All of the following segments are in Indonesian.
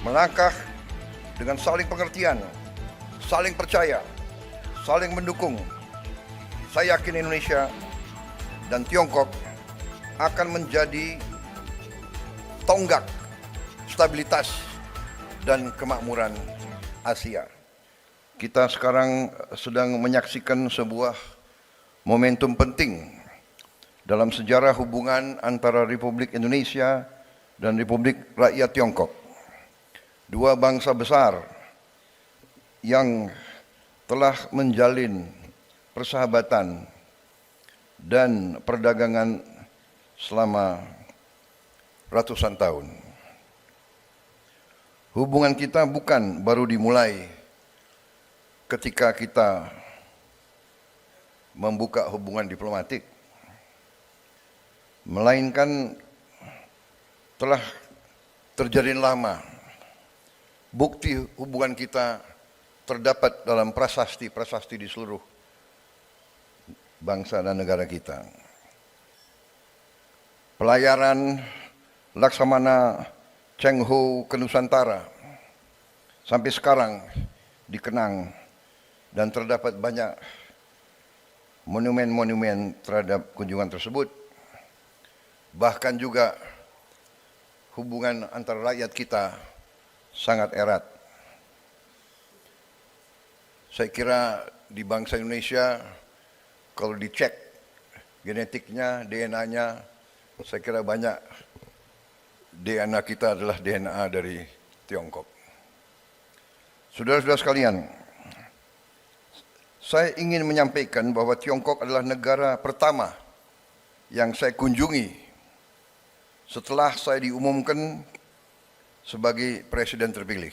melangkah dengan saling pengertian, saling percaya, saling mendukung. Saya yakin Indonesia dan Tiongkok akan menjadi tonggak stabilitas dan kemakmuran Asia. Kita sekarang sedang menyaksikan sebuah momentum penting dalam sejarah hubungan antara Republik Indonesia dan Republik Rakyat Tiongkok. Dua bangsa besar yang telah menjalin persahabatan dan perdagangan selama ratusan tahun. Hubungan kita bukan baru dimulai ketika kita membuka hubungan diplomatik, melainkan telah terjadi lama. Bukti hubungan kita terdapat dalam prasasti-prasasti di seluruh bangsa dan negara kita. Pelayaran Laksamana Cheng Ho ke Nusantara sampai sekarang dikenang dan terdapat banyak monumen-monumen terhadap kunjungan tersebut. Bahkan juga hubungan antara rakyat kita sangat erat. Saya kira di bangsa Indonesia kalau dicek genetiknya, DNA-nya, saya kira banyak DNA kita adalah DNA dari Tiongkok. Saudara-saudara sekalian, saya ingin menyampaikan bahwa Tiongkok adalah negara pertama yang saya kunjungi setelah saya diumumkan sebagai presiden terpilih.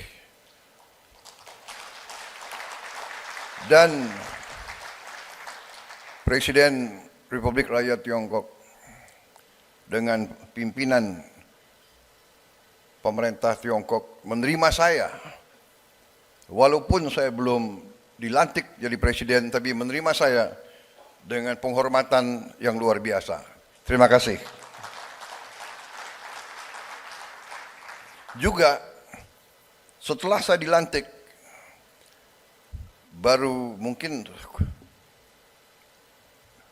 Dan Presiden Republik Rakyat Tiongkok dengan pimpinan pemerintah Tiongkok menerima saya, walaupun saya belum dilantik jadi presiden, tapi menerima saya dengan penghormatan yang luar biasa. Terima kasih. Juga setelah saya dilantik, baru mungkin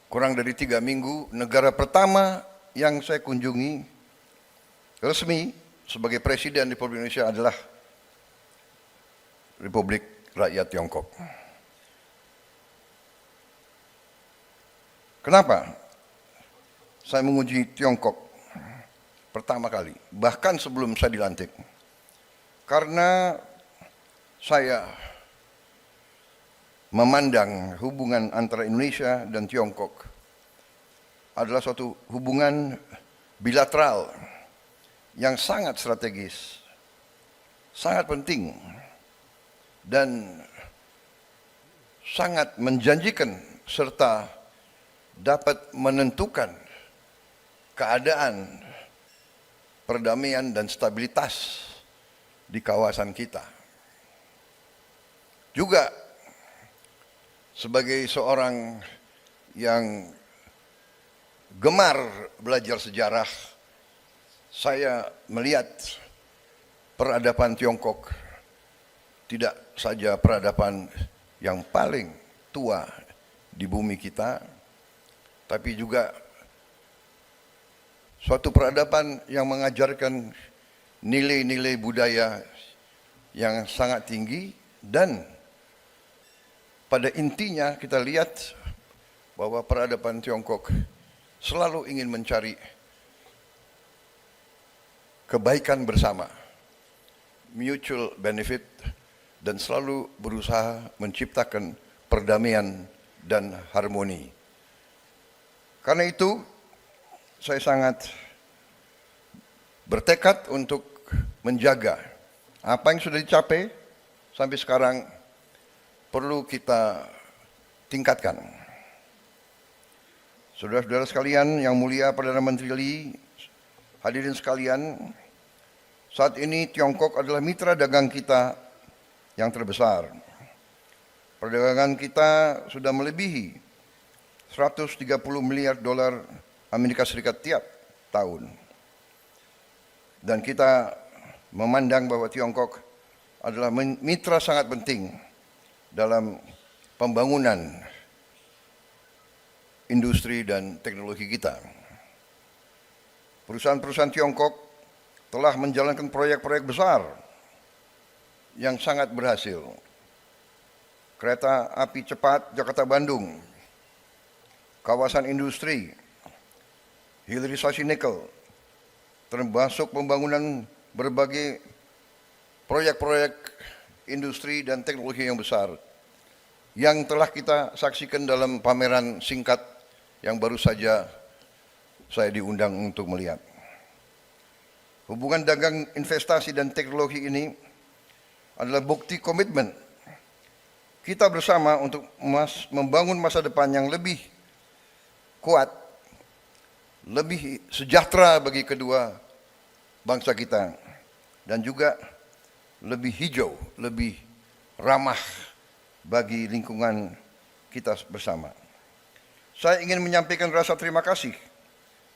kurang dari 3 minggu, negara pertama yang saya kunjungi resmi sebagai presiden Republik Indonesia adalah Republik Rakyat Tiongkok. Kenapa saya mengunjungi Tiongkok pertama kali, bahkan sebelum saya dilantik? Karena saya memandang hubungan antara Indonesia dan Tiongkok adalah suatu hubungan bilateral yang sangat strategis, sangat penting, dan sangat menjanjikan serta dapat menentukan keadaan perdamaian dan stabilitas di kawasan kita. Juga sebagai seorang yang gemar belajar sejarah, saya melihat peradaban Tiongkok tidak saja peradaban yang paling tua di bumi kita, tapi juga suatu peradaban yang mengajarkan nilai-nilai budaya yang sangat tinggi. Dan pada intinya kita lihat bahwa peradaban Tiongkok selalu ingin mencari kebaikan bersama, mutual benefit, dan selalu berusaha menciptakan perdamaian dan harmoni. Karena itu, saya sangat bertekad untuk menjaga apa yang sudah dicapai sampai sekarang perlu kita tingkatkan. Saudara-saudara sekalian yang mulia Perdana Menteri Lee, hadirin sekalian, saat ini Tiongkok adalah mitra dagang kita yang terbesar. Perdagangan kita sudah melebihi 130 miliar dolar Amerika Serikat tiap tahun. Dan kita memandang bahwa Tiongkok adalah mitra sangat penting dalam pembangunan industri dan teknologi kita. Perusahaan-perusahaan Tiongkok telah menjalankan proyek-proyek besar yang sangat berhasil. Kereta api cepat Jakarta-Bandung, kawasan industri, hilirisasi nikel, termasuk pembangunan berbagai proyek-proyek industri dan teknologi yang besar yang telah kita saksikan dalam pameran singkat yang baru saja saya diundang untuk melihat. Hubungan dagang, investasi dan teknologi ini adalah bukti komitmen kita bersama untuk membangun masa depan yang lebih kuat, lebih sejahtera bagi kedua bangsa kita, dan juga lebih hijau, lebih ramah bagi lingkungan kita bersama. Saya ingin menyampaikan rasa terima kasih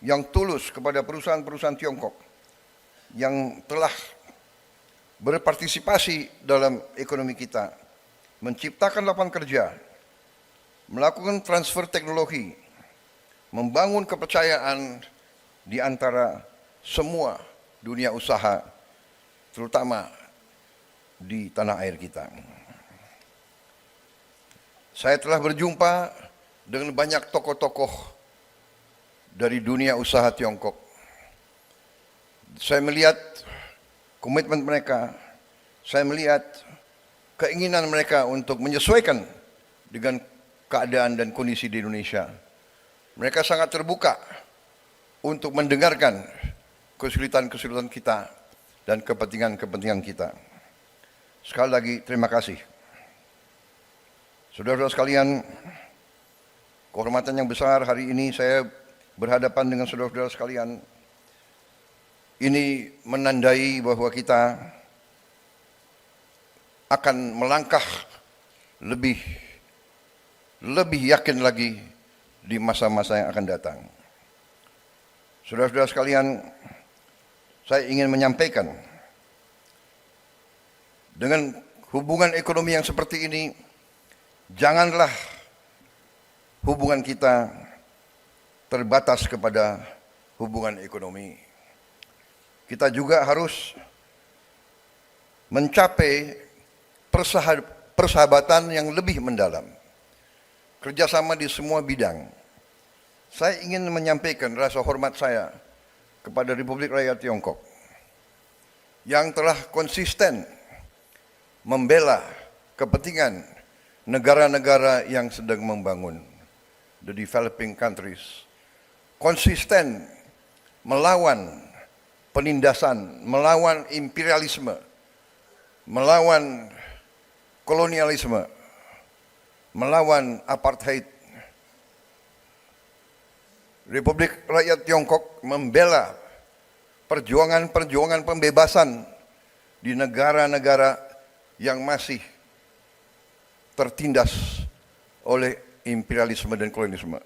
yang tulus kepada perusahaan-perusahaan Tiongkok yang telah berpartisipasi dalam ekonomi kita, menciptakan lapangan kerja, melakukan transfer teknologi, membangun kepercayaan di antara semua dunia usaha, terutama di tanah air kita. Saya telah berjumpa dengan banyak tokoh-tokoh dari dunia usaha Tiongkok. Saya melihat komitmen mereka, saya melihat keinginan mereka untuk menyesuaikan dengan keadaan dan kondisi di Indonesia. Mereka sangat terbuka untuk mendengarkan kesulitan-kesulitan kita dan kepentingan-kepentingan kita. Sekali lagi terima kasih. Saudara-saudara sekalian, kehormatan yang besar hari ini saya berhadapan dengan saudara-saudara sekalian. Ini menandai bahwa kita akan melangkah lebih yakin lagi di masa-masa yang akan datang. Saudara-saudara sekalian, saya ingin menyampaikan, dengan hubungan ekonomi yang seperti ini, janganlah hubungan kita terbatas kepada hubungan ekonomi. Kita juga harus mencapai persahabatan yang lebih mendalam, kerjasama di semua bidang. Saya ingin menyampaikan rasa hormat saya kepada Republik Rakyat Tiongkok yang telah konsisten membela kepentingan negara-negara yang sedang membangun, the developing countries, konsisten melawan penindasan, melawan imperialisme, melawan kolonialisme, melawan apartheid. Republik Rakyat Tiongkok membela perjuangan-perjuangan pembebasan di negara-negara yang masih tertindas oleh imperialisme dan kolonialisme.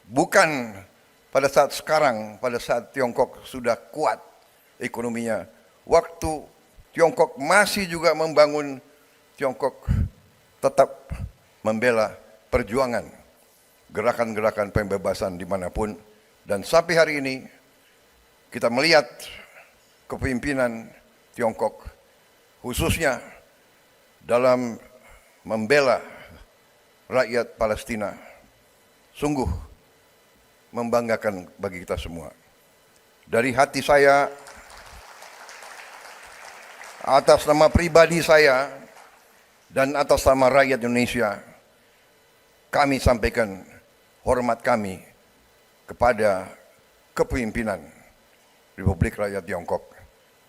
Bukan pada saat sekarang, pada saat Tiongkok sudah kuat ekonominya, waktu Tiongkok masih juga membangun, Tiongkok tetap membela perjuangan gerakan-gerakan pembebasan dimanapun. Dan sampai hari ini kita melihat kepemimpinan Tiongkok khususnya dalam membela rakyat Palestina sungguh membanggakan bagi kita semua. Dari hati saya, atas nama pribadi saya dan atas nama rakyat Indonesia, kami sampaikan hormat kami kepada kepemimpinan Republik Rakyat Tiongkok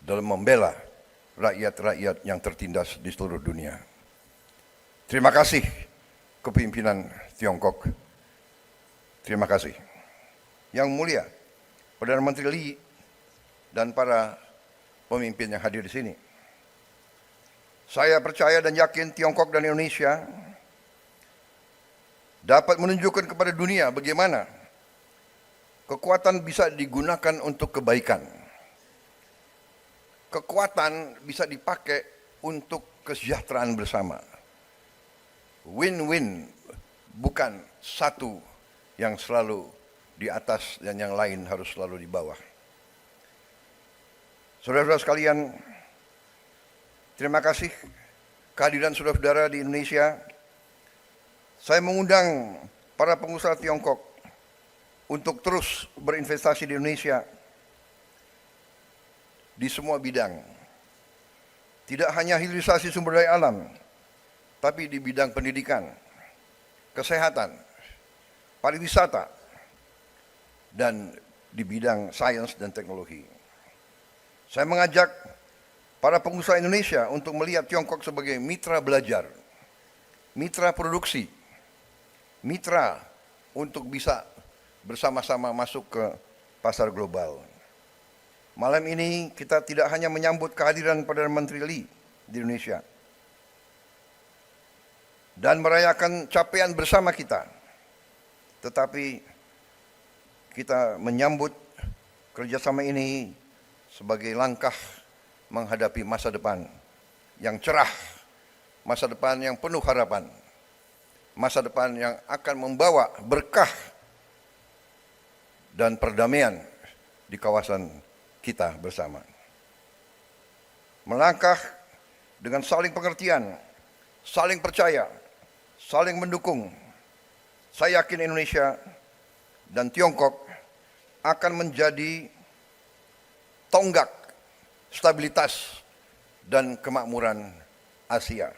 dalam membela rakyat-rakyat yang tertindas di seluruh dunia. Terima kasih kepemimpinan Tiongkok. Terima kasih. Yang mulia Perdana Menteri Lee dan para pemimpin yang hadir di sini. Saya percaya dan yakin Tiongkok dan Indonesia dapat menunjukkan kepada dunia bagaimana kekuatan bisa digunakan untuk kebaikan. kekuatan bisa dipakai untuk kesejahteraan bersama. Win-win, bukan satu yang selalu di atas dan yang lain harus selalu di bawah. Saudara-saudara sekalian, terima kasih kehadiran saudara-saudara di Indonesia. Saya mengundang para pengusaha Tiongkok untuk terus berinvestasi di Indonesia di semua bidang. Tidak hanya hilirisasi sumber daya alam, tapi di bidang pendidikan, kesehatan, pariwisata, dan di bidang sains dan teknologi. Saya mengajak para pengusaha Indonesia untuk melihat Tiongkok sebagai mitra belajar, mitra produksi, mitra untuk bisa bersama-sama masuk ke pasar global. Malam ini kita tidak hanya menyambut kehadiran Perdana Menteri Lee di Indonesia dan merayakan capaian bersama kita, tetapi kita menyambut kerjasama ini sebagai langkah menghadapi masa depan yang cerah, masa depan yang penuh harapan, masa depan yang akan membawa berkah dan perdamaian di kawasan kita bersama. Melangkah dengan saling pengertian, saling percaya, saling mendukung. Saya yakin Indonesia dan Tiongkok akan menjadi tonggak stabilitas dan kemakmuran Asia.